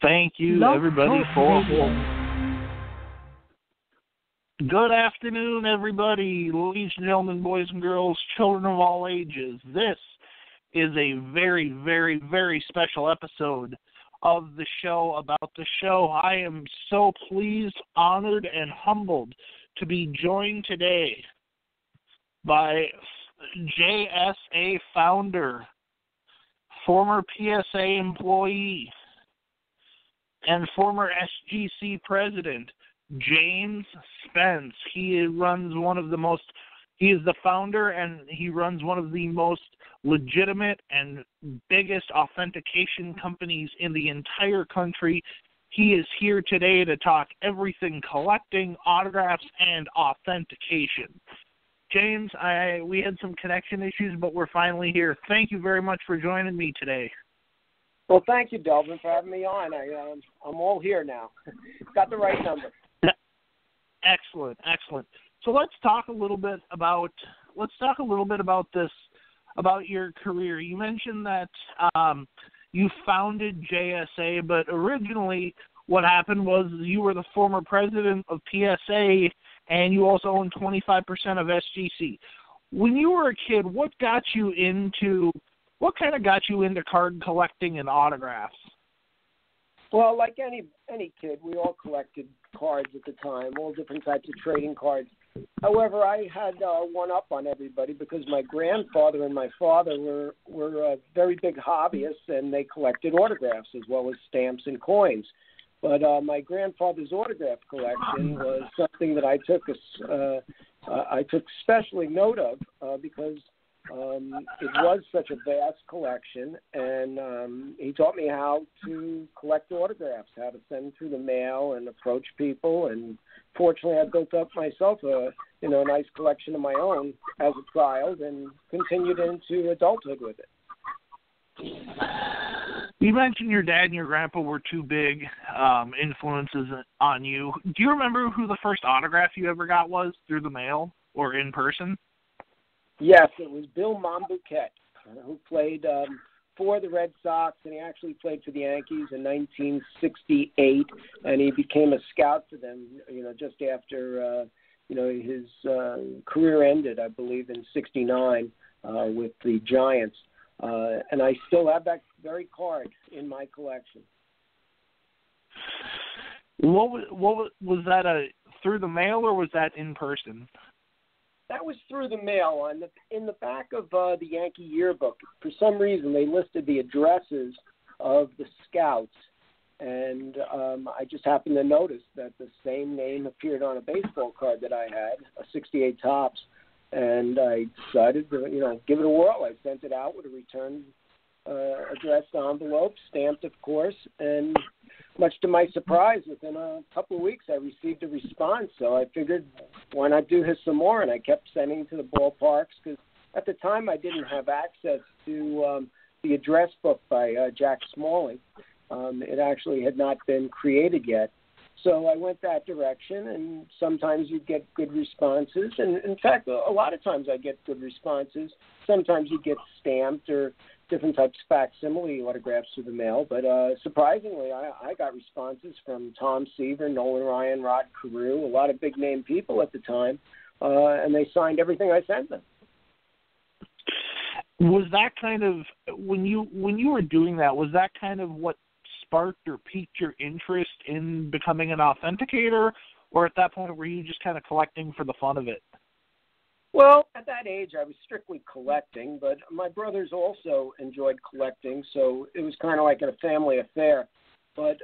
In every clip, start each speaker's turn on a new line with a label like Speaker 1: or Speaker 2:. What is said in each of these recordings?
Speaker 1: Thank you, everybody, for Good afternoon, everybody, ladies and gentlemen, boys and girls, children of all ages. This is a very, very, very special episode of the show about the show. I am so pleased, honored, and humbled to be joined today by JSA Founder, former PSA employee, and former SGC President, James Spence. He is the founder and he runs one of the most legitimate and biggest authentication companies in the entire country. He is here today to talk everything collecting, autographs, and authentication. James, we had some connection issues, but we're finally here. Thank you very much for joining me today.
Speaker 2: Well, thank you, Delvin, for having me on. I'm all here now. Got the right number.
Speaker 1: Excellent. So let's talk a little bit about your career. You mentioned that you founded JSA, but originally what happened was you were the former president of PSA, and you also owned 25% of SGC. When you were a kid, what kind of got you into card collecting and autographs?
Speaker 2: Well, like any kid, we all collected cards at the time, all different types of trading cards. However, I had one up on everybody because my grandfather and my father were very big hobbyists, and they collected autographs as well as stamps and coins. But my grandfather's autograph collection was something that I took especially note of because it was such a vast collection, and he taught me how to collect autographs, how to send them through the mail and approach people. And fortunately, I built up myself a nice collection of my own as a child, and continued into adulthood with it.
Speaker 1: You mentioned your dad and your grandpa were two big influences on you. Do you remember who the first autograph you ever got was, through the mail or in person?
Speaker 2: Yes, it was Bill Mombouquet, who played for the Red Sox, and he actually played for the Yankees in 1968, and he became a scout for them, just after, his career ended, I believe, in 69 with the Giants. And I still have that very card in my collection.
Speaker 1: What was that, through the mail, or was that in person?
Speaker 2: That was through the mail. In the back of the Yankee yearbook, for some reason, they listed the addresses of the scouts, and I just happened to notice that the same name appeared on a baseball card that I had, a 68 Topps, and I decided to, give it a whirl. I sent it out with a return addressed envelope, stamped, of course, and much to my surprise, within a couple of weeks, I received a response. So I figured, why not do this some more? And I kept sending to the ballparks because at the time I didn't have access to the address book by Jack Smalley. It actually had not been created yet. So I went that direction, and sometimes you get good responses. And in fact, a lot of times I get good responses. Sometimes you get stamped or different types of facsimile autographs through the mail. But surprisingly, I got responses from Tom Seaver, Nolan Ryan, Rod Carew, a lot of big-name people at the time, and they signed everything I sent them.
Speaker 1: Was that kind of, when you were doing that, was that kind of what sparked or piqued your interest in becoming an authenticator, or at that point were you just kind of collecting for the fun of it?
Speaker 2: Well, at that age, I was strictly collecting, but my brothers also enjoyed collecting, so it was kind of like a family affair. But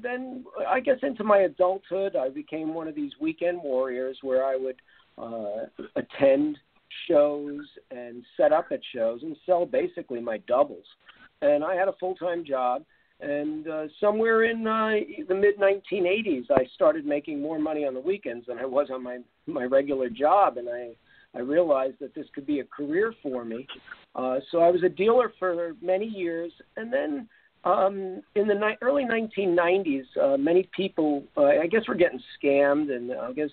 Speaker 2: then, I guess into my adulthood, I became one of these weekend warriors where I would attend shows and set up at shows and sell basically my doubles. And I had a full-time job. And somewhere in the mid-1980s, I started making more money on the weekends than I was on my regular job, and I realized that this could be a career for me. So I was a dealer for many years, and then in the early 1990s, many people, I guess, were getting scammed, and I guess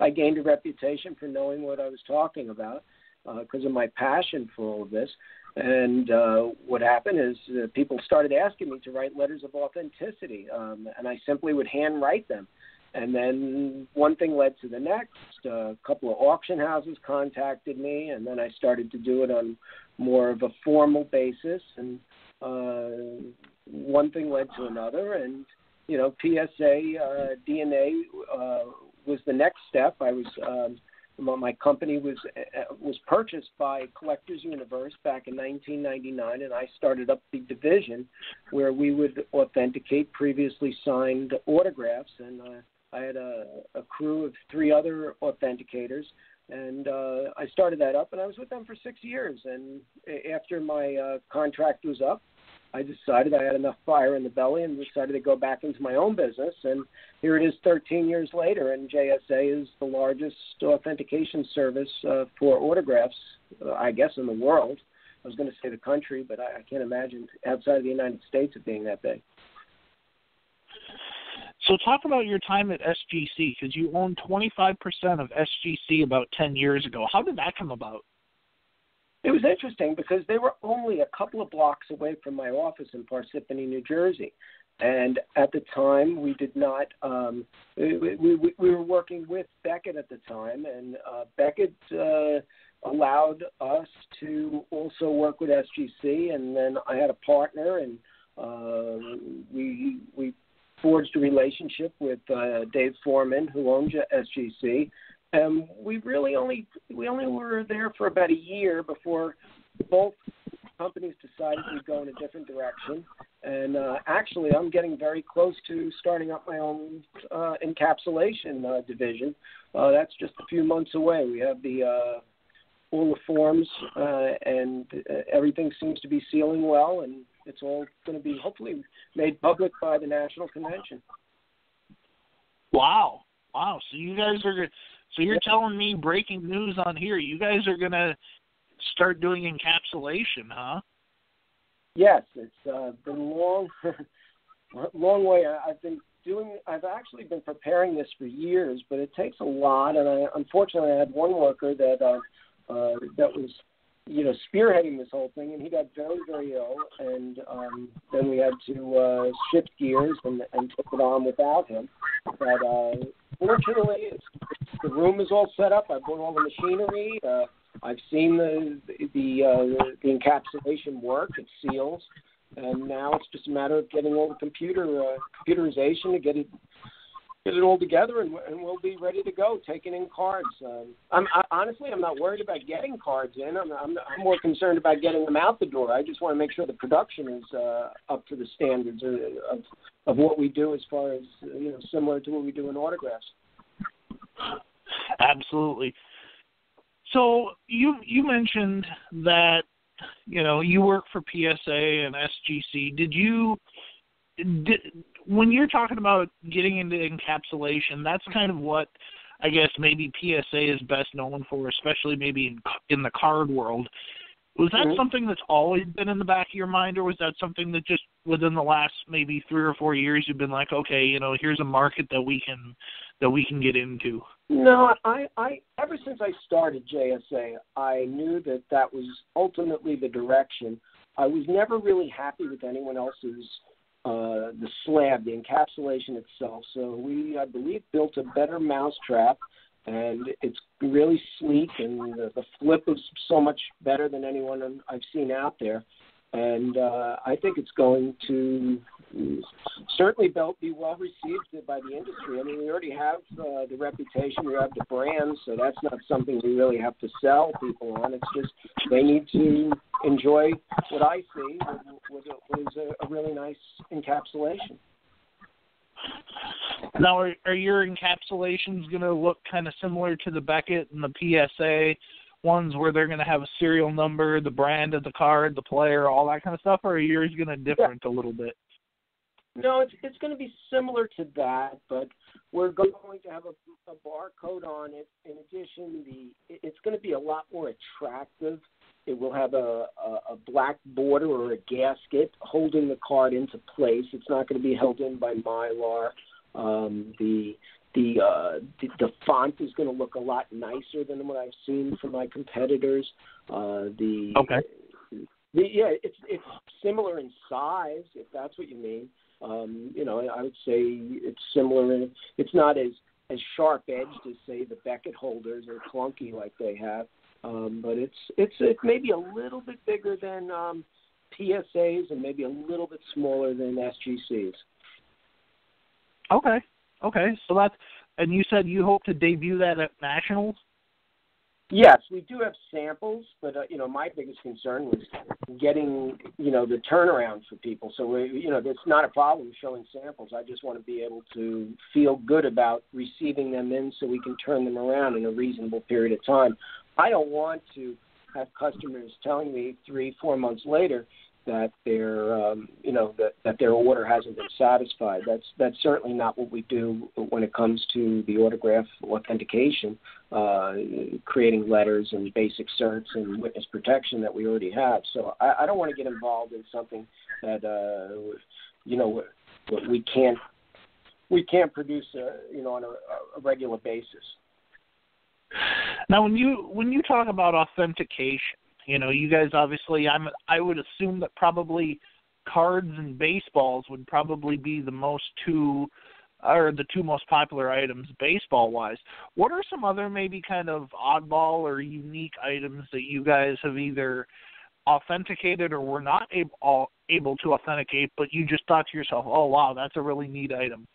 Speaker 2: I gained a reputation for knowing what I was talking about because of my passion for all of this. And what happened is people started asking me to write letters of authenticity, and I simply would handwrite them. And then one thing led to the next. A couple of auction houses contacted me, and then I started to do it on more of a formal basis. And one thing led to another, and PSA DNA was the next step. My company was purchased by Collectors Universe back in 1999, and I started up the division where we would authenticate previously signed autographs. And I had a crew of 3 other authenticators, and I started that up, and I was with them for 6 years. And after my contract was up, I decided I had enough fire in the belly and decided to go back into my own business. And here it is 13 years later, and JSA is the largest authentication service for autographs, I guess, in the world. I was going to say the country, but I can't imagine outside of the United States it being that big.
Speaker 1: So talk about your time at SGC, because you owned 25% of SGC about 10 years ago. How did that come about?
Speaker 2: It was interesting because they were only a couple of blocks away from my office in Parsippany, New Jersey. And at the time, we did not we were working with Beckett at the time, and Beckett allowed us to also work with SGC. And then I had a partner, and we forged a relationship with Dave Foreman, who owns SGC. We only were there for about a year before both companies decided we'd go in a different direction. And actually, I'm getting very close to starting up my own encapsulation division. That's just a few months away. We have all the forms, and everything seems to be sealing well, and it's all going to be hopefully made public by the National Convention.
Speaker 1: Wow. So you guys are – so you're telling me, breaking news on here, you guys are going to start doing encapsulation, huh?
Speaker 2: Yes, it's been a long way. I've actually been preparing this for years, but it takes a lot. And unfortunately, I had one worker that was, spearheading this whole thing, and he got very, very ill. And then we had to shift gears and took it on without him. But fortunately, the room is all set up. I bought all the machinery. I've seen the encapsulation work. It seals, and now it's just a matter of getting all the computerization to get it all together, and we'll be ready to go, taking in cards. Honestly, I'm not worried about getting cards in. I'm more concerned about getting them out the door. I just want to make sure the production is up to the standards of what we do, as far as similar to what we do in autographs.
Speaker 1: Absolutely. So you mentioned that you work for PSA and SGC. When you're talking about getting into encapsulation, that's kind of what I guess maybe PSA is best known for, especially maybe in the card world. Was that something that's always been in the back of your mind, or was that something that just within the last maybe 3 or 4 years you've been like, okay, here's a market that we can get into?
Speaker 2: No, I ever since I started JSA, I knew that was ultimately the direction. I was never really happy with anyone else's the slab, the encapsulation itself. So we, I believe, built a better mousetrap, and it's really sleek, and the flip is so much better than anyone I've seen out there. And I think it's going to certainly be well received by the industry. I mean, we already have the reputation, we have the brand, so that's not something we really have to sell people on. It's just they need to enjoy what I see was a really nice encapsulation.
Speaker 1: Now, are your encapsulations going to look kind of similar to the Beckett and the PSA ones, where they're going to have a serial number, the brand of the card, the player, all that kind of stuff, or are yours going to different a little bit?
Speaker 2: No, it's going to be similar to that, but we're going to have a barcode on it. In addition, it's going to be a lot more attractive. It will have a black border or a gasket holding the card into place. It's not going to be held in by Mylar. The font is going to look a lot nicer than what I've seen from my competitors. It's similar in size, if that's what you mean. I would say it's similar. It's not as sharp edged as, say, the Beckett holders or clunky like they have, but it's maybe a little bit bigger than PSAs and maybe a little bit smaller than SGCs.
Speaker 1: Okay. So that's, and you said you hope to debut that at Nationals?
Speaker 2: Yes, we do have samples, but my biggest concern was getting the turnaround for people. So it's not a problem showing samples. I just want to be able to feel good about receiving them in, so we can turn them around in a reasonable period of time. I don't want to have customers telling me 3-4 months later that their that their order hasn't been satisfied. That's certainly not what we do when it comes to the autograph authentication, creating letters and basic certs and witness protection that we already have. So I don't want to get involved in something that we can't produce on a regular basis.
Speaker 1: Now, when you talk about authentication, you guys obviously, I would assume that probably cards and baseballs would probably be the two most popular items baseball-wise. What are some other maybe kind of oddball or unique items that you guys have either authenticated or were not able to authenticate, but you just thought to yourself, oh, wow, that's a really neat item?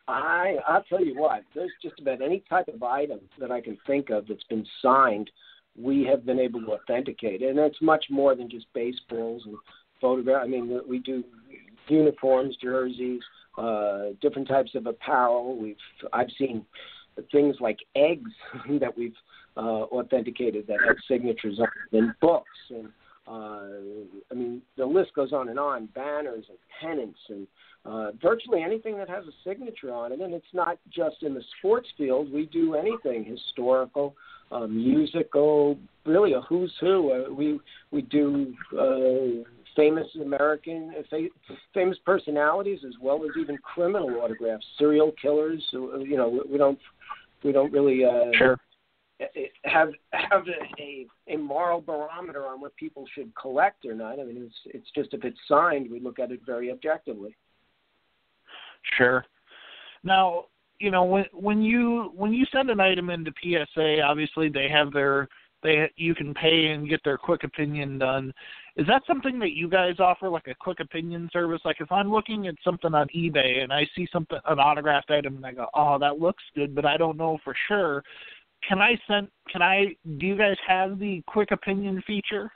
Speaker 2: I'll tell you what, there's just about any type of item that I can think of that's been signed, we have been able to authenticate. And it's much more than just baseballs and photographs. I mean, we do uniforms, jerseys, different types of apparel. I've seen things like eggs that we've authenticated that have signatures on them, books, and the list goes on and on, banners and pennants and virtually anything that has a signature on it. And it's not just in the sports field. We do anything historical, musical, really a who's who. We do famous famous personalities as well as even criminal autographs, serial killers. We don't really
Speaker 1: sure.
Speaker 2: have a moral barometer on what people should collect or not. I mean, it's just if it's signed, we look at it very objectively.
Speaker 1: Sure. Now, when you send an item into PSA, obviously you can pay and get their quick opinion done. Is that something that you guys offer, like a quick opinion service? Like if I'm looking at something on eBay and I see an autographed item and I go, oh, that looks good, but I don't know for sure. Do you guys have the quick opinion feature?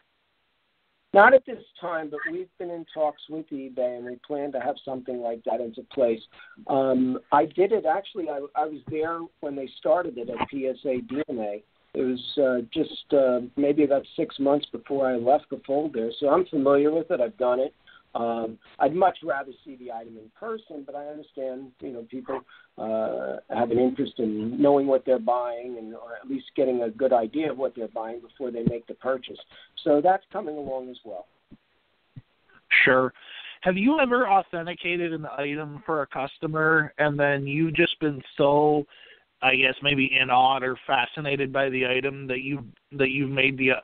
Speaker 2: Not at this time, but we've been in talks with eBay, and we plan to have something like that into place. I did it, actually, I was there when they started it at PSA DNA. It was just maybe about 6 months before I left the fold there, so I'm familiar with it. I've done it. I'd much rather see the item in person, but I understand, people have an interest in knowing what they're buying or at least getting a good idea of what they're buying before they make the purchase. So that's coming along as well.
Speaker 1: Sure. Have you ever authenticated an item for a customer and then you've just been so, I guess, maybe in awe or fascinated by the item that you've made the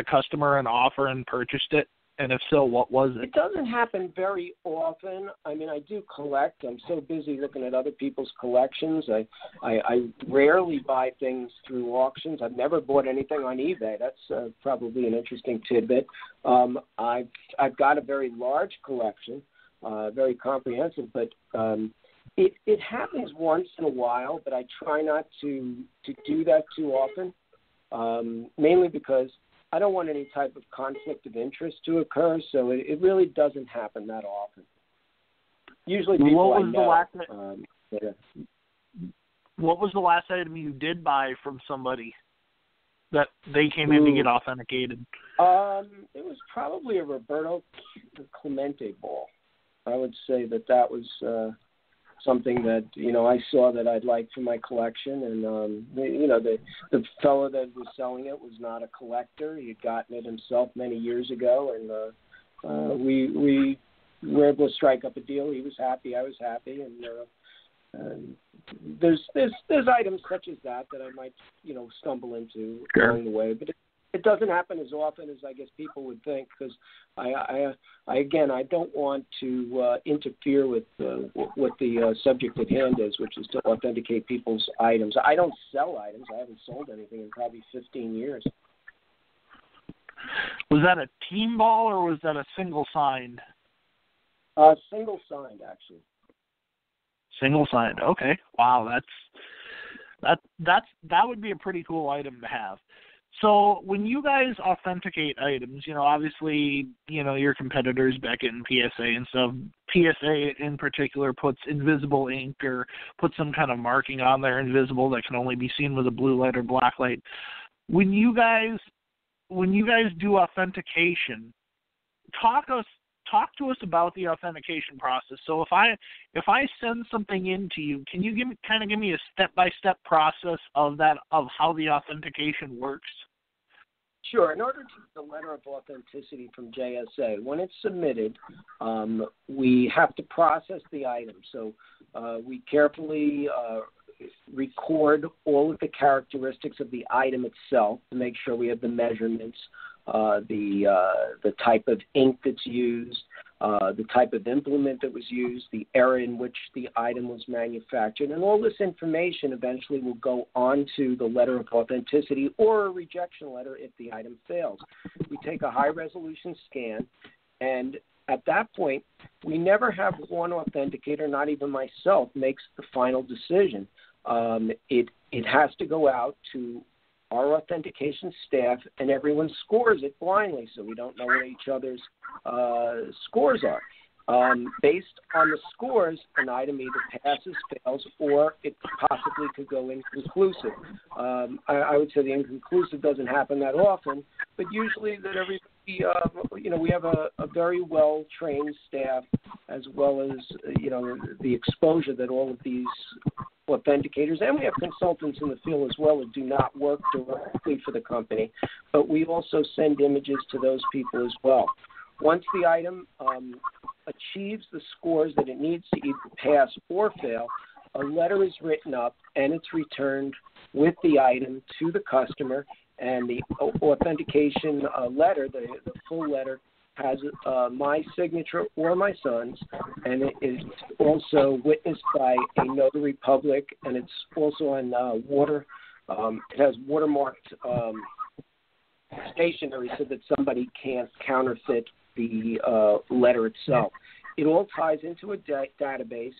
Speaker 1: customer an offer and purchased it? And if so, what was it?
Speaker 2: It doesn't happen very often. I mean, I do collect. I'm so busy looking at other people's collections. I rarely buy things through auctions. I've never bought anything on eBay. That's probably an interesting tidbit. I've got a very large collection, very comprehensive, but it happens once in a while, but I try not to do that too often, mainly because I don't want any type of conflict of interest to occur, so it really doesn't happen that often. Usually people I know.
Speaker 1: What was the last item you did buy from somebody that they came in to get authenticated?
Speaker 2: It was probably a Roberto Clemente ball. I would say that was something that I saw that I'd like for my collection, and the fellow that was selling it was not a collector. He had gotten it himself many years ago, and we were able to strike up a deal. He was happy, I was happy, and there's items such as that I might stumble into along the way, but It doesn't happen as often as I guess people would think, because I don't want to interfere with what the subject at hand is, which is to authenticate people's items. I don't sell items. I haven't sold anything in probably 15 years.
Speaker 1: Was that a team ball or was that a single signed?
Speaker 2: Single signed, actually.
Speaker 1: Single signed. Okay. Wow, that would be a pretty cool item to have. So when you guys authenticate items, obviously, your competitors back in PSA and stuff, PSA in particular puts invisible ink or puts some kind of marking on there, invisible, that can only be seen with a blue light or black light. When you guys do authentication, talk to us about the authentication process. So if I send something in to you, can you give me a step-by-step process of how the authentication works?
Speaker 2: Sure. In order to get the letter of authenticity from JSA, when it's submitted, we have to process the item. So we carefully record all of the characteristics of the item itself to make sure we have the measurements, the type of ink that's used, the type of implement that was used, the era in which the item was manufactured, and all this information eventually will go onto the letter of authenticity or a rejection letter if the item fails. We take a high-resolution scan, and at that point, we never have one authenticator, not even myself, makes the final decision. It has to go out to our authentication staff, and everyone scores it blindly, so we don't know what each other's scores are. Based on the scores, an item either passes, fails, or it possibly could go inconclusive. I would say the inconclusive doesn't happen that often, but usually that we have a very well-trained staff, as well as, the exposure that all of these authenticators, and we have consultants in the field as well that do not work directly for the company, but we also send images to those people as well. Once the item achieves the scores that it needs to either pass or fail, a letter is written up and it's returned with the item to the customer, and the authentication letter, the full letter, has my signature or my son's, and it is also witnessed by a notary public, and it's also on it has watermarked stationery so that somebody can't counterfeit the letter itself. It all ties into a database,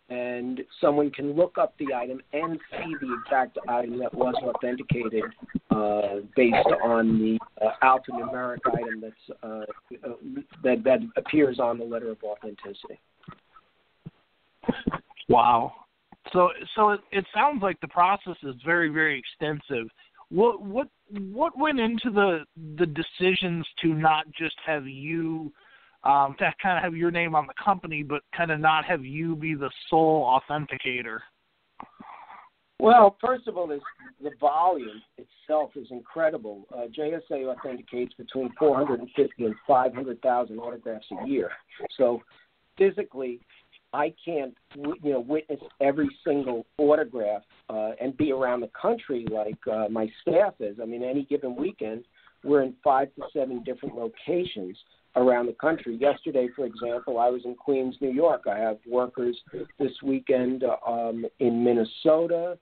Speaker 2: and someone can look up the item and see the exact item that was authenticated based on the alphanumeric item that appears on the letter of authenticity.
Speaker 1: Wow. So it sounds like the process is very, very extensive. What went into the decisions to not just have you to kind of have your name on the company, but kind of not have you be the sole authenticator?
Speaker 2: Well, first of all, the volume itself is incredible. JSA authenticates between 450 and 500,000 autographs a year. So physically, I can't witness every single autograph and be around the country like my staff is. I mean, any given weekend, we're in 5 to 7 different locations around the country. Yesterday, for example, I was in Queens, New York. I have workers this weekend in Minnesota.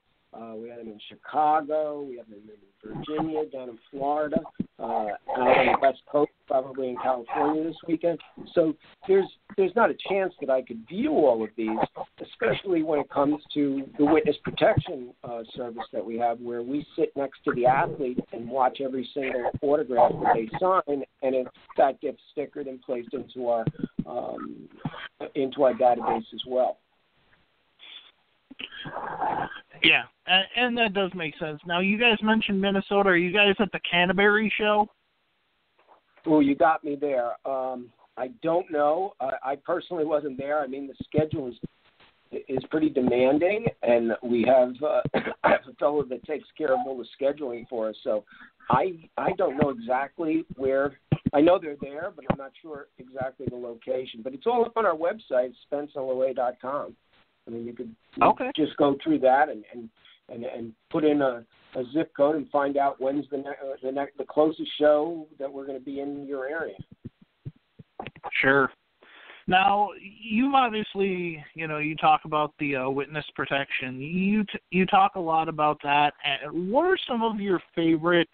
Speaker 2: We had them in Chicago. We have them in Virginia, down in Florida, out on the West Coast, probably in California this weekend. So there's not a chance that I could view all of these, especially when it comes to the witness protection service that we have, where we sit next to the athlete and watch every single autograph that they sign, and that gets stickered and placed into our database as well.
Speaker 1: Yeah, and that does make sense. Now, you guys mentioned Minnesota. Are you guys at the Canterbury show?
Speaker 2: Oh, you got me there. I don't know. I personally wasn't there. I mean, the schedule is pretty demanding, and we have I have a fellow that takes care of all the scheduling for us. So I don't know exactly where. I know they're there, but I'm not sure exactly the location. But it's all up on our website, SpenceLOA.com. I mean, you could just go through that and and put in a zip code and find out when's the closest show that we're going to be in your area.
Speaker 1: Sure. Now, you've obviously, you talk about the witness protection. You talk a lot about that. And what are some of your favorite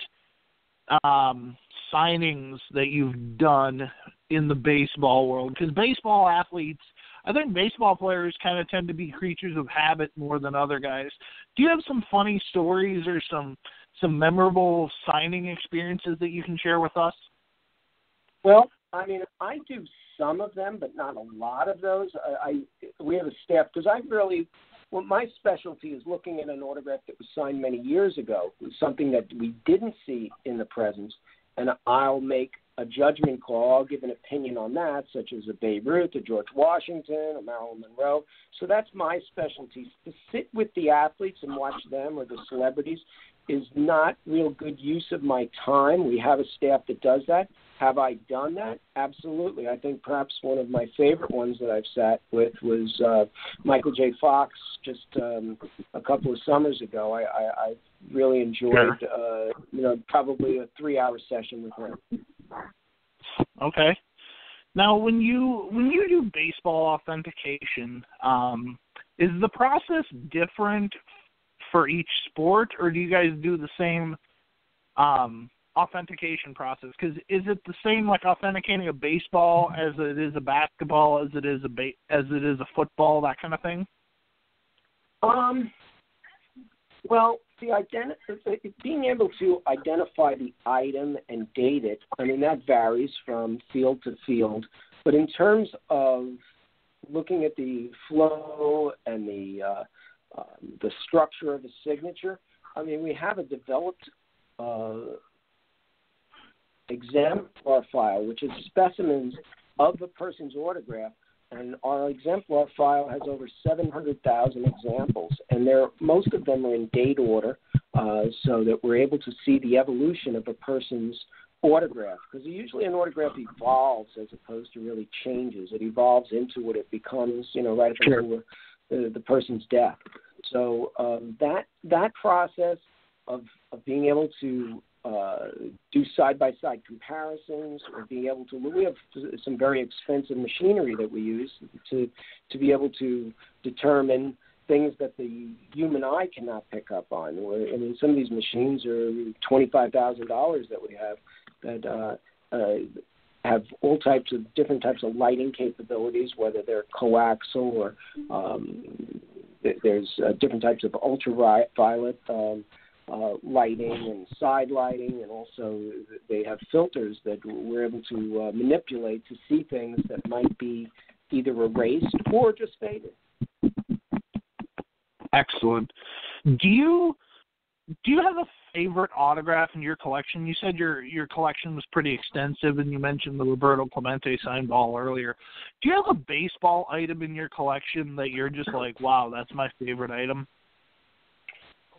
Speaker 1: signings that you've done in the baseball world? Because baseball athletes, I think baseball players kind of tend to be creatures of habit more than other guys. Do you have some funny stories or some memorable signing experiences that you can share with us?
Speaker 2: Well, I mean, I do some of them, but not a lot of those. We have a staff, because my specialty is looking at an autograph that was signed many years ago, something that we didn't see in the present, and I'll make a judgment call. I'll give an opinion on that, such as a Babe Ruth, a George Washington, a Marilyn Monroe. So that's my specialty. To sit with the athletes and watch them or the celebrities is not real good use of my time. We have a staff that does that. Have I done that? Absolutely. I think perhaps one of my favorite ones that I've sat with was Michael J. Fox just a couple of summers ago. I really enjoyed, probably a 3-hour session with him.
Speaker 1: Okay. Now, when you do baseball authentication, is the process different for each sport, or do you guys do the same authentication process? Because is it the same, like authenticating a baseball as it is a basketball, as it is a football, that kind of thing?
Speaker 2: Well, being able to identify the item and date it, I mean, that varies from field to field. But in terms of looking at the flow and the structure of the signature, I mean, we have a developed exemplar file, which is specimens of the person's autograph, and our exemplar file has over 700,000 examples, and most of them are in date order, so that we're able to see the evolution of a person's autograph, because usually an autograph evolves as opposed to really changes. It evolves into what it becomes, right up until the person's death. So that process of being able to do side-by-side comparisons, or being able to, we have some very expensive machinery that we use to be able to determine things that the human eye cannot pick up on. I mean, some of these machines are $25,000 that we have that have all types of different types of lighting capabilities, whether they're coaxial or there's different types of ultraviolet lighting and side lighting, and also they have filters that we're able to manipulate to see things that might be either erased or just faded.
Speaker 1: Excellent. Do you have a favorite autograph in your collection? You said your collection was pretty extensive, and you mentioned the Roberto Clemente signed ball earlier. Do you have a baseball item in your collection that you're just like, wow, that's my favorite item?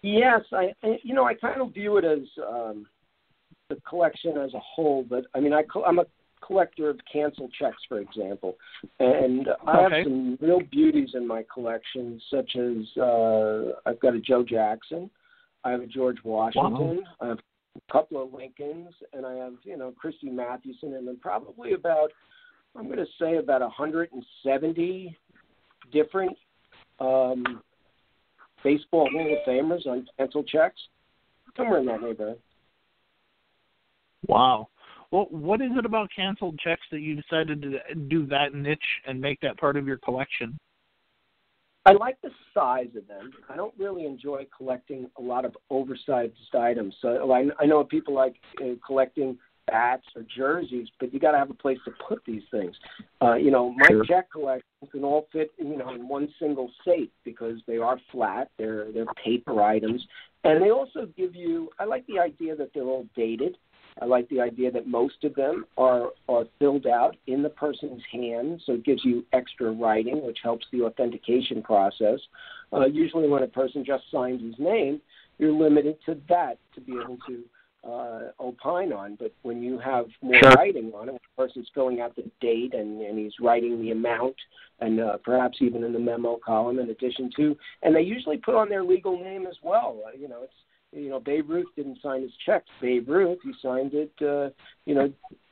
Speaker 2: Yes, I kind of view it as the collection as a whole, but I mean, I'm a collector of canceled checks, for example, and I have some real beauties in my collection, such as I've got a Joe Jackson, I have a George Washington, I have a couple of Lincolns, and I have, Christy Mathewson, and then probably about 170 different baseball Hall of Famers on canceled checks, somewhere in that neighborhood.
Speaker 1: Wow. Well, what is it about canceled checks that you decided to do that niche and make that part of your collection?
Speaker 2: I like the size of them. I don't really enjoy collecting a lot of oversized items. So I know people like collecting bats or jerseys, but you got to have a place to put these things. My check collection can all fit, in one single safe because they are flat. They're paper items, and they also give you. I like the idea that they're all dated. I like the idea that most of them are filled out in the person's hand, so it gives you extra writing, which helps the authentication process. Usually when a person just signs his name, you're limited to that to be able to opine on. But when you have more
Speaker 1: Sure.
Speaker 2: writing on it, the person's filling out the date and he's writing the amount and perhaps even in the memo column in addition to, and they usually put on their legal name as well. Babe Ruth didn't sign his checks. Babe Ruth, he signed it,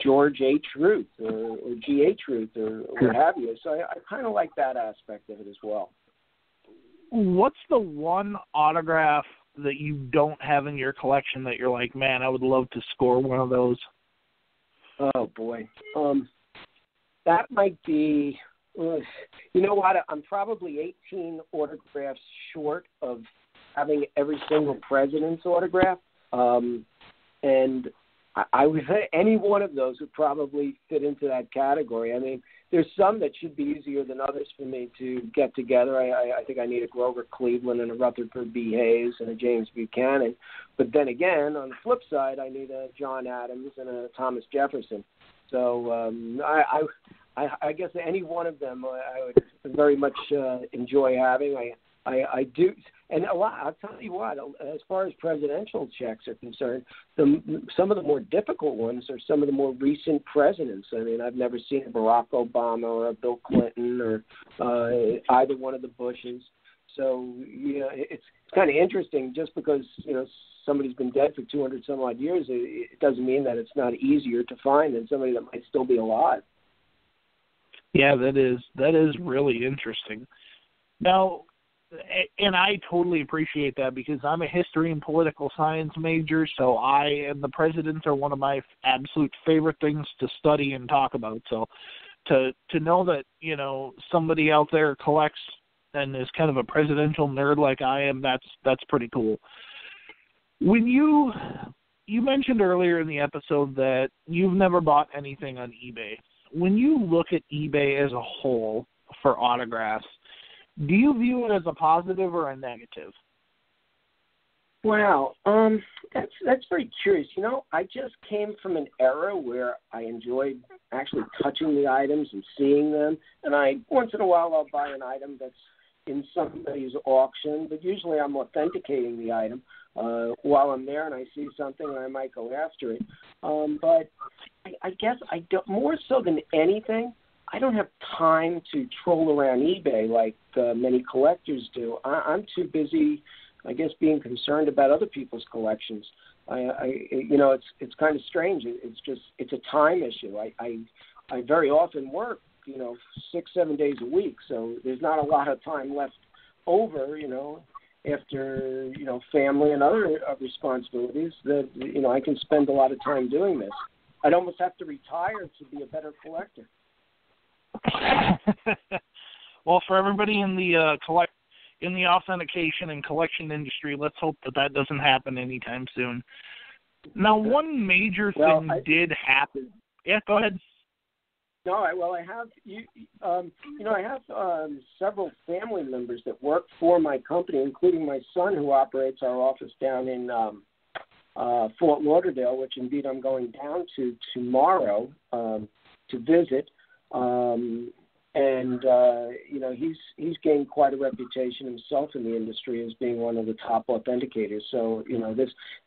Speaker 2: George H. Ruth or G.H. Ruth or what have you. So I kind of like that aspect of it as well.
Speaker 1: What's the one autograph that you don't have in your collection that you're like, man, I would love to score one of those?
Speaker 2: Oh, boy. That might be, you know what, I'm probably 18 autographs short of having every single president's autograph. And I would say any one of those would probably fit into that category. I mean, there's some that should be easier than others for me to get together. I think I need a Grover Cleveland and a Rutherford B. Hayes and a James Buchanan. But then again, on the flip side, I need a John Adams and a Thomas Jefferson. So I guess any one of them I would very much enjoy having. I do, and a lot. I'll tell you what. As far as presidential checks are concerned, some of the more difficult ones are some of the more recent presidents. I mean, I've never seen a Barack Obama or a Bill Clinton or either one of the Bushes. So it's kind of interesting. Just because somebody's been dead for 200 some odd years, it doesn't mean that it's not easier to find than somebody that might still be alive.
Speaker 1: Yeah, that is really interesting. Now, and I totally appreciate that because I'm a history and political science major, so the presidents are one of my absolute favorite things to study and talk about. So to know that, somebody out there collects and is kind of a presidential nerd like I am, that's pretty cool. When you mentioned earlier in the episode that you've never bought anything on eBay. When you look at eBay as a whole for autographs, do you view it as a positive or a negative?
Speaker 2: Wow, that's very curious. I just came from an era where I enjoyed actually touching the items and seeing them, and once in a while I'll buy an item that's in somebody's auction, but usually I'm authenticating the item while I'm there and I see something and I might go after it. But I guess I don't, more so than anything, I don't have time to troll around eBay like many collectors do. I'm too busy, I guess, being concerned about other people's collections. It's kind of strange. It's a time issue. I very often work, 6-7 days a week, so there's not a lot of time left over, after, family and other responsibilities that, I can spend a lot of time doing this. I'd almost have to retire to be a better collector.
Speaker 1: Well, for everybody in the authentication and collection industry, let's hope that doesn't happen anytime soon. Now, one major thing did happen. Yeah, go ahead.
Speaker 2: No, I have I have several family members that work for my company, including my son, who operates our office down in Fort Lauderdale, which indeed I'm going down to tomorrow to visit. He's gained quite a reputation himself in the industry as being one of the top authenticators. So,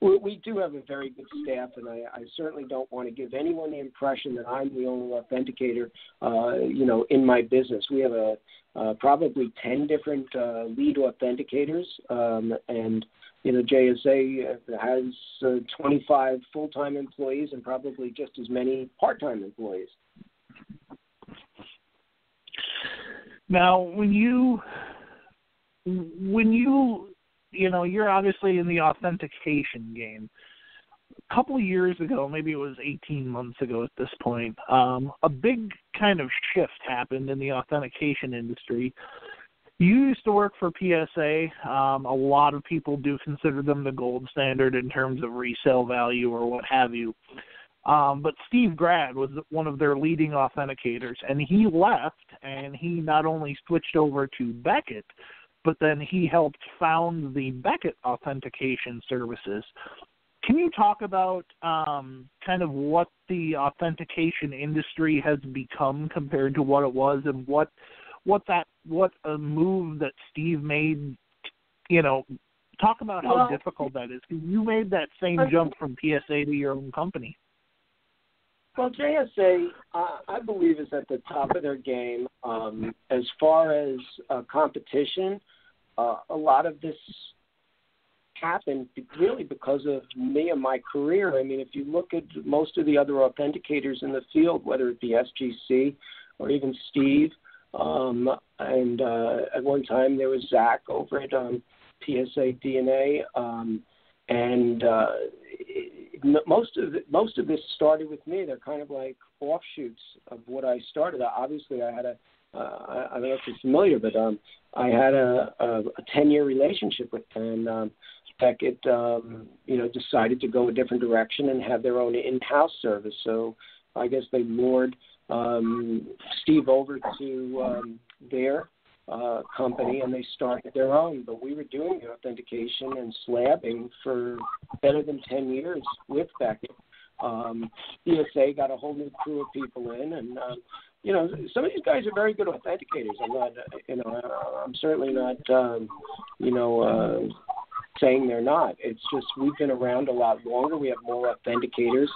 Speaker 2: we do have a very good staff, and I certainly don't want to give anyone the impression that I'm the only authenticator, in my business. We have probably 10 different lead authenticators, and JSA has 25 full-time employees and probably just as many part-time employees.
Speaker 1: Now, when you're obviously in the authentication game. A couple of years ago, maybe it was 18 months ago at this point, a big kind of shift happened in the authentication industry. You used to work for PSA. A lot of people do consider them the gold standard in terms of resale value or what have you. But Steve Grad was one of their leading authenticators, and he left, and he not only switched over to Beckett, but then he helped found the Beckett authentication services. Can you talk about kind of what the authentication industry has become compared to what it was, and what a move that Steve made, Talk about how difficult that is. You made that same jump from PSA to your own company.
Speaker 2: Well, JSA, I believe, is at the top of their game. As far as competition, a lot of this happened really because of me and my career. I mean, if you look at most of the other authenticators in the field, whether it be SGC or even Steve, and at one time there was Zach over at PSA DNA, and most of this started with me. They're kind of like offshoots of what I started. Obviously, I had I don't know if you're familiar, but I had a 10-year relationship with them. And Beckett, decided to go a different direction and have their own in-house service. So I guess they lured Steve over to their company, and they started their own. But we were doing the authentication and slabbing for better than 10 years with Beckett. PSA got a whole new crew of people in, and some of these guys are very good authenticators. I'm certainly not, saying they're not. It's just we've been around a lot longer. We have more authenticators,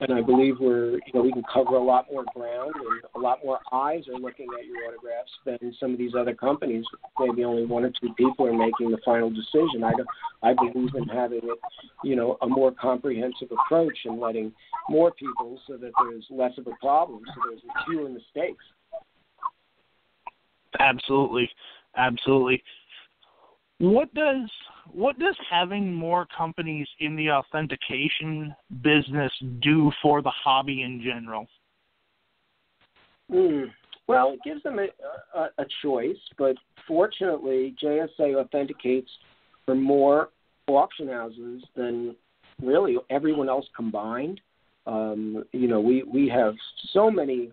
Speaker 2: and I believe we can cover a lot more ground, and a lot more eyes are looking at your autographs than some of these other companies. Maybe only one or two people are making the final decision. I believe in having it, a more comprehensive approach and letting more people so that there's less of a problem, so there's fewer mistakes.
Speaker 1: Absolutely. What does having more companies in the authentication business do for the hobby in general?
Speaker 2: Well, it gives them a choice, but fortunately, JSA authenticates for more auction houses than really everyone else combined. We have so many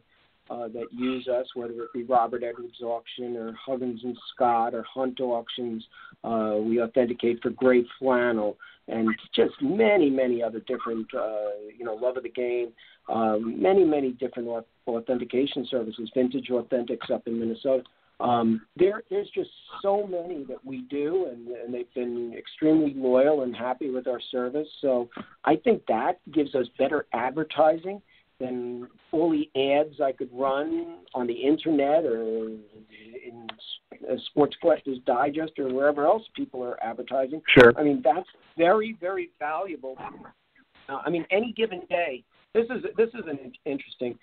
Speaker 2: that use us, whether it be Robert Edwards Auction or Huggins and Scott or Hunt Auctions. We authenticate for Great Flannel and just many, many other different, Love of the Game, many different authentication services, Vintage Authentics up in Minnesota. There's just so many that we do, and they've been extremely loyal and happy with our service. So I think that gives us better advertising than all the ads I could run on the internet or in Sports Collectors Digest or wherever else people are advertising.
Speaker 1: Sure.
Speaker 2: I mean, that's very, very valuable. Any given day, this is an interesting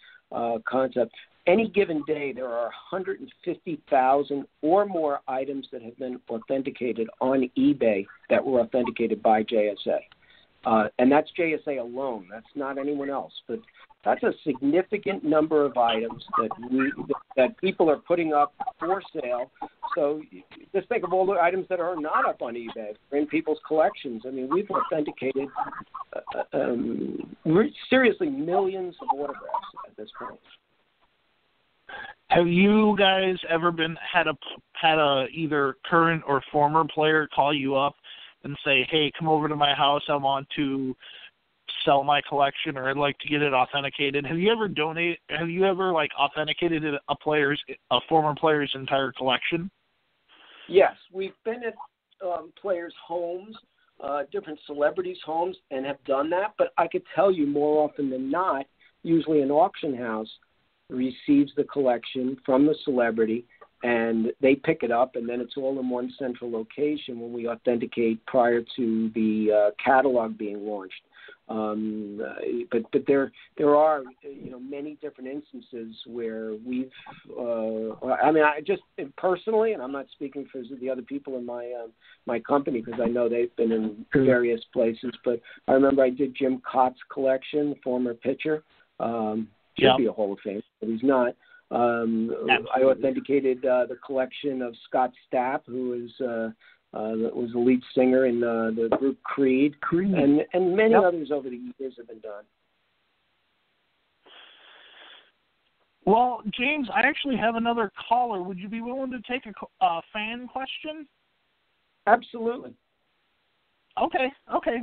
Speaker 2: concept. Any given day, there are 150,000 or more items that have been authenticated on eBay that were authenticated by JSA. And that's JSA alone. That's not anyone else. But that's a significant number of items that people are putting up for sale. So just think of all the items that are not up on eBay, or in people's collections. I mean, we've authenticated seriously millions of autographs at this point.
Speaker 1: Have you guys ever had a either current or former player call you up and say, "Hey, come over to my house. I want to sell my collection, or I'd like to get it authenticated"? Have you ever authenticated a former player's entire collection?
Speaker 2: Yes, we've been at players' homes, different celebrities' homes, and have done that. But I could tell you more often than not, usually an auction house receives the collection from the celebrity, and they pick it up, and then it's all in one central location when we authenticate prior to the catalog being launched. But there are many different instances where we've I just personally, and I'm not speaking for the other people in my company because I know they've been in various places, but I remember I did Jim Cott's collection, former pitcher. Should be a Hall of Fame, but he's not. I authenticated the collection of Scott Stapp, who was the lead singer in the group Creed. And many others over the years have been done.
Speaker 1: Well, James, I actually have another caller. Would you be willing to take a fan question?
Speaker 2: Absolutely.
Speaker 1: Okay.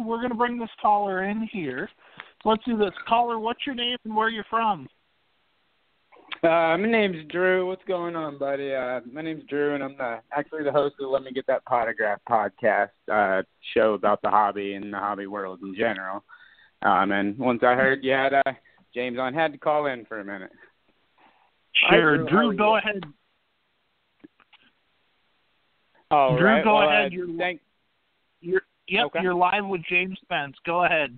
Speaker 1: We're going to bring this caller in here. Let's do this. Caller, what's your name and where you're from?
Speaker 3: My name's Drew. What's going on, buddy? My name's Drew, and I'm actually the host of Let Me Get That Potograph podcast show about the hobby and the hobby world in general. And once I heard you had James on, had to call in for a minute.
Speaker 1: Sure. Drew, go ahead.
Speaker 3: Oh,
Speaker 1: Drew,
Speaker 3: right.
Speaker 1: go
Speaker 3: well,
Speaker 1: ahead.
Speaker 3: Okay.
Speaker 1: You're live with James Spence. Go ahead.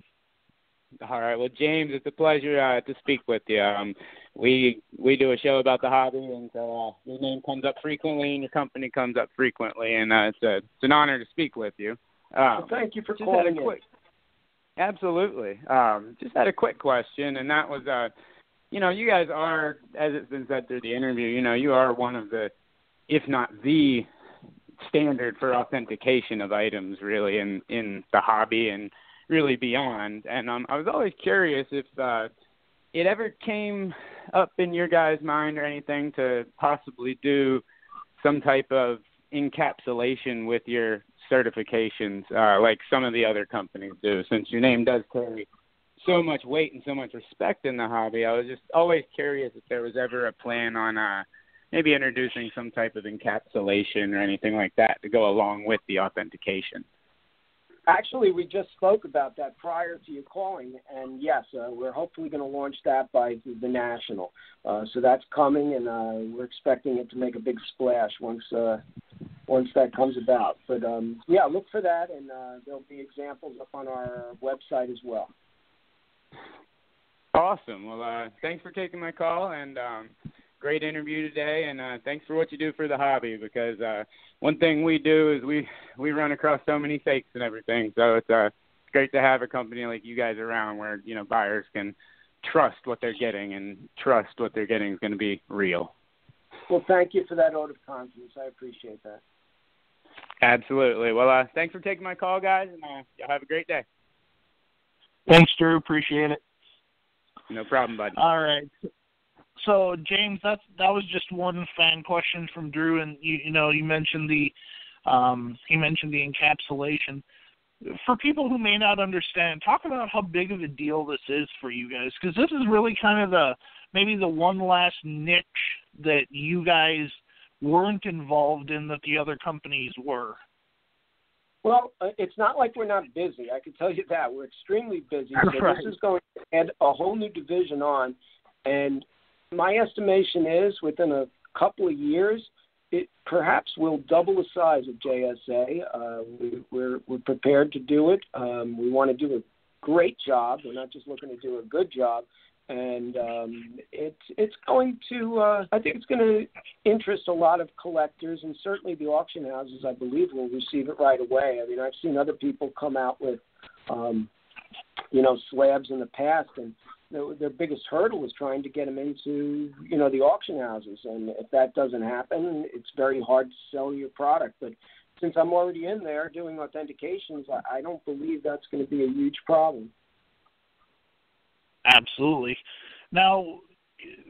Speaker 3: All right. Well, James, it's a pleasure to speak with you. We do a show about the hobby, and so your name comes up frequently, and your company comes up frequently, and it's an honor to speak with you.
Speaker 2: Well, thank you for calling in.
Speaker 3: Absolutely. Just had a quick question, and that was, you guys are, as it's been said through the interview, you are one of the, if not the standard for authentication of items, really, in the hobby and really beyond. And I was always curious if it ever came up in your guys' mind or anything to possibly do some type of encapsulation with your certifications, like some of the other companies do, since your name does carry so much weight and so much respect in the hobby. I was just always curious if there was ever a plan on maybe introducing some type of encapsulation or anything like that to go along with the authentication.
Speaker 2: Actually, we just spoke about that prior to you calling, and yes, we're hopefully going to launch that by the National. So that's coming, and we're expecting it to make a big splash once that comes about. But, look for that, and there'll be examples up on our website as well.
Speaker 3: Awesome. Well, thanks for taking my call, and great interview today, and thanks for what you do for the hobby, because one thing we do is we run across so many fakes and everything, so it's great to have a company like you guys around where, buyers can trust what they're getting and trust what they're getting is going to be real.
Speaker 2: Well, thank you for that vote of confidence. I appreciate that.
Speaker 3: Absolutely. Well, thanks for taking my call, guys, and y'all have a great day.
Speaker 1: Thanks, Drew. Appreciate it.
Speaker 3: No problem, buddy.
Speaker 1: All right. So, James, that was just one fan question from Drew, and you mentioned the encapsulation. For people who may not understand, talk about how big of a deal this is for you guys, because this is really kind of maybe the one last niche that you guys weren't involved in that the other companies were.
Speaker 2: Well, it's not like we're not busy. I can tell you that. We're extremely busy. So
Speaker 1: Right.
Speaker 2: This is going to add a whole new division on, and my estimation is within a couple of years, it perhaps will double the size of JSA. We're prepared to do it. We want to do a great job. We're not just looking to do a good job. And it's going to, I think it's going to interest a lot of collectors, and certainly the auction houses, I believe, will receive it right away. I mean, I've seen other people come out with, slabs in the past, and their biggest hurdle is trying to get them into, the auction houses. And if that doesn't happen, it's very hard to sell your product. But since I'm already in there doing authentications, I don't believe that's going to be a huge problem.
Speaker 1: Absolutely. Now,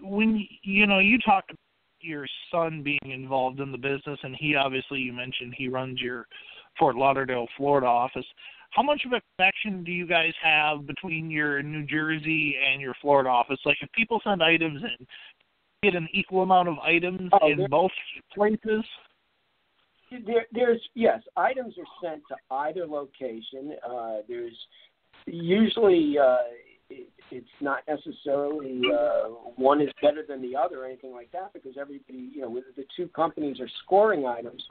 Speaker 1: when you talked about your son being involved in the business, and you mentioned he runs your Fort Lauderdale, Florida office. How much of a connection do you guys have between your New Jersey and your Florida office? Like, if people send items in, get an equal amount of items in both places?
Speaker 2: Yes, items are sent to either location. There's usually it's not necessarily one is better than the other or anything like that, because everybody, the two companies are scoring items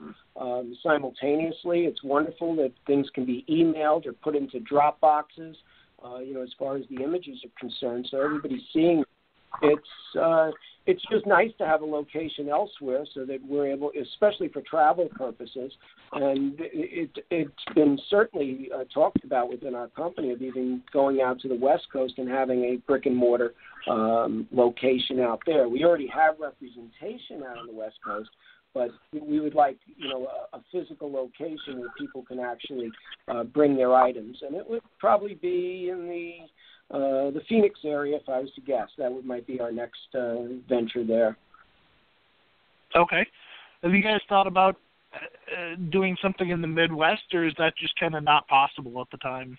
Speaker 2: simultaneously. It's wonderful that things can be emailed or put into drop boxes, as far as the images are concerned. So everybody's seeing it's just nice to have a location elsewhere so that we're able, especially for travel purposes, and it's been certainly talked about within our company of even going out to the West Coast and having a brick and mortar location out there. We already have representation out on the West Coast, but we would like, a physical location where people can actually bring their items, and it would probably be in the Phoenix area, if I was to guess. That might be our next venture there.
Speaker 1: Okay. Have you guys thought about doing something in the Midwest, or is that just kind of not possible at the time?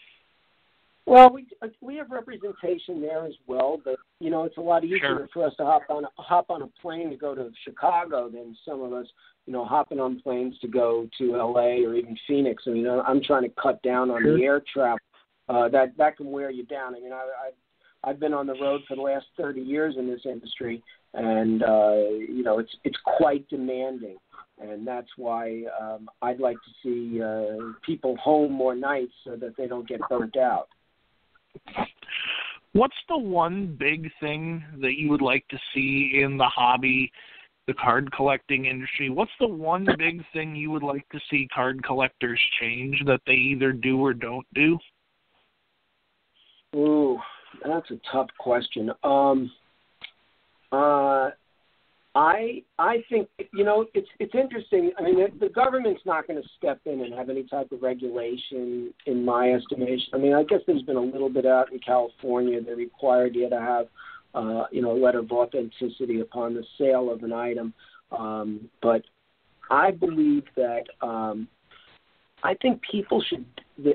Speaker 2: Well, we have representation there as well, but it's a lot easier for us to hop on a plane to go to Chicago than some of us, hopping on planes to go to LA or even Phoenix. I mean, I'm trying to cut down on the air travel. That can wear you down. I mean, I've been on the road for the last 30 years in this industry, and it's quite demanding. And that's why I'd like to see people home more nights so that they don't get burnt out.
Speaker 1: What's the one big thing that you would like to see in the hobby, the card collecting industry? What's the one big thing you would like to see card collectors change that they either do or don't do?
Speaker 2: Ooh, that's a tough question. I think, it's interesting. I mean, the government's not going to step in and have any type of regulation, in my estimation. I mean, I guess there's been a little bit out in California. They required you to have, a letter of authenticity upon the sale of an item. But I believe that I think people should,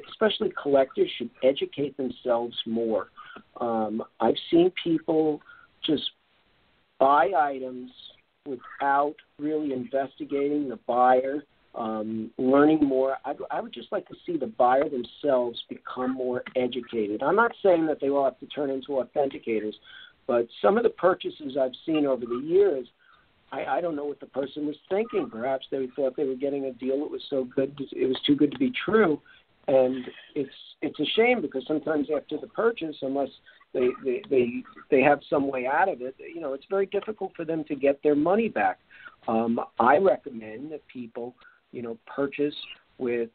Speaker 2: especially collectors, should educate themselves more. I've seen people just buy items without really investigating the buyer, learning more. I would just like to see the buyer themselves become more educated. I'm not saying that they will have to turn into authenticators, but some of the purchases I've seen over the years, I don't know what the person was thinking. Perhaps they thought they were getting a deal that was so good, it was too good to be true. And it's a shame, because sometimes after the purchase, unless they have some way out of it, it's very difficult for them to get their money back. I recommend that people, purchase with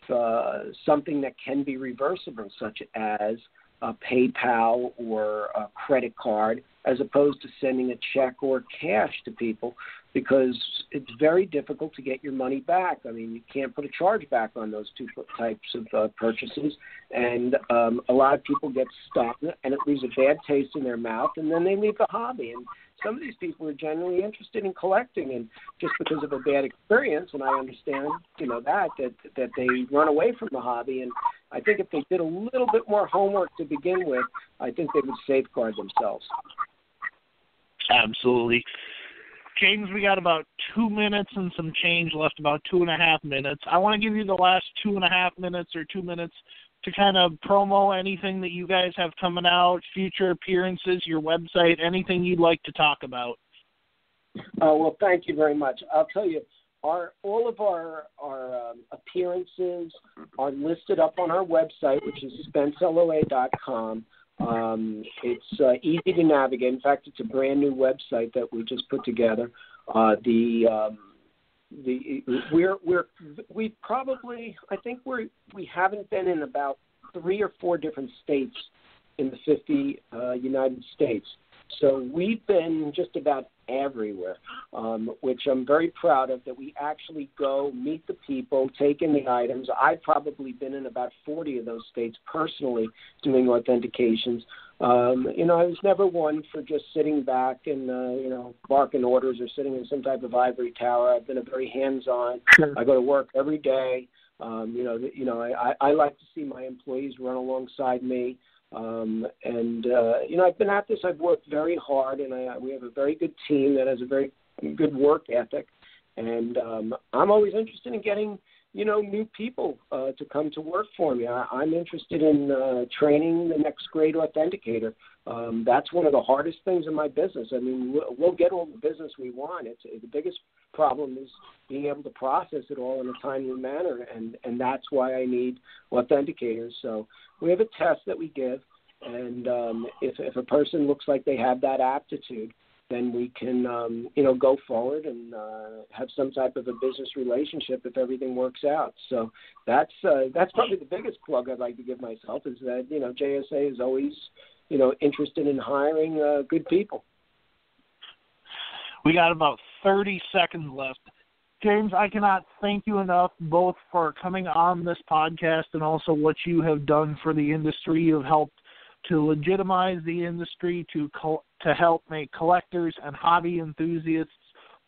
Speaker 2: something that can be reversible, such as a PayPal or a credit card, as opposed to sending a check or cash to people, because it's very difficult to get your money back. I mean, you can't put a charge back on those two types of purchases, and a lot of people get stuck, and it leaves a bad taste in their mouth, and then they leave the hobby. And some of these people are genuinely interested in collecting, and just because of a bad experience, and I understand, that they run away from the hobby. And I think if they did a little bit more homework to begin with, I think they would safeguard themselves.
Speaker 1: Absolutely. James, we got about 2 minutes and some change left, about 2.5 minutes. I want to give you the last 2.5 minutes or 2 minutes to kind of promo anything that you guys have coming out, future appearances, your website, anything you'd like to talk about.
Speaker 2: Well, thank you very much. I'll tell you, all of our appearances are listed up on our website, which is SpenceLOA.com. It's easy to navigate. In fact, it's a brand new website that we just put together. We haven't been in about 3 or 4 different states in the 50 United States. So we've been just about everywhere, which I'm very proud of, that we actually go meet the people, take in the items. I've probably been in about 40 of those states personally doing authentications. I was never one for just sitting back and, barking orders or sitting in some type of ivory tower. I've been a very hands-on.
Speaker 1: Sure.
Speaker 2: I go to work every day. I like to see my employees run alongside me. I've been at this. I've worked very hard, and we have a very good team that has a very good work ethic. And I'm always interested in getting, new people to come to work for me. I'm interested in training the next great authenticator. That's one of the hardest things in my business. I mean, we'll get all the business we want. The biggest problem is being able to process it all in a timely manner, and that's why I need authenticators. So we have a test that we give, and if a person looks like they have that aptitude, then we can, go forward and have some type of a business relationship if everything works out. So that's probably the biggest plug I'd like to give myself, is that, JSA is always, interested in hiring good people.
Speaker 1: We got about 30 seconds left. James, I cannot thank you enough, both for coming on this podcast and also what you have done for the industry. You have helped to legitimize the industry, to help make collectors and hobby enthusiasts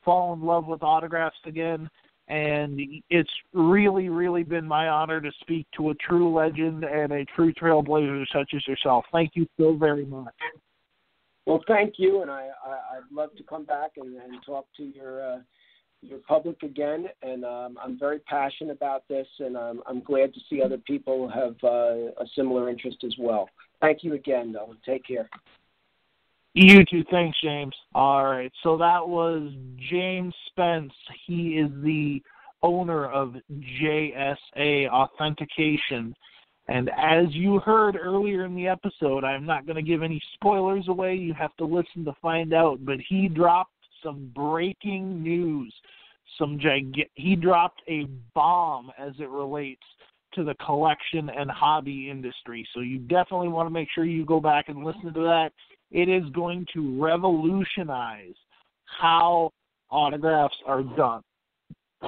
Speaker 1: fall in love with autographs again. And it's really, really been my honor to speak to a true legend and a true trailblazer such as yourself. Thank you so very much.
Speaker 2: Well, thank you, and I'd love to come back and talk to your public again. And I'm very passionate about this, and I'm glad to see other people have a similar interest as well. Thank you again, though, and take care.
Speaker 1: You too. Thanks, James. All right. So that was James Spence. He is the owner of JSA Authentication. And as you heard earlier in the episode, I'm not going to give any spoilers away. You have to listen to find out. But he dropped some breaking news. He dropped a bomb as it relates to the collection and hobby industry. So you definitely want to make sure you go back and listen to that. It is going to revolutionize how autographs are done.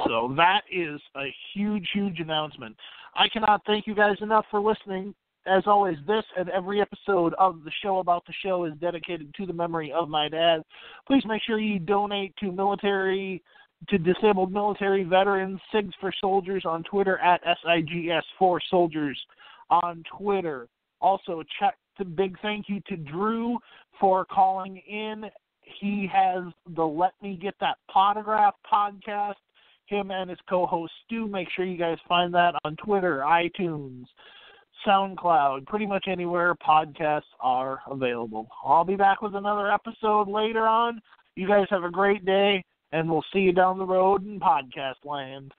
Speaker 1: So that is a huge, huge announcement. I cannot thank you guys enough for listening. As always, this and every episode of the show about the show is dedicated to the memory of my dad. Please make sure you donate to disabled military veterans, SIGs for Soldiers on Twitter, at SIGS for Soldiers on Twitter. Also, check the big thank you to Drew for calling in. He has the Let Me Get That Potograph podcast. Him and his co-host Stu. Make sure you guys find that on Twitter, iTunes, SoundCloud, pretty much anywhere podcasts are available. I'll be back with another episode later on. You guys have a great day, and we'll see you down the road in podcast land.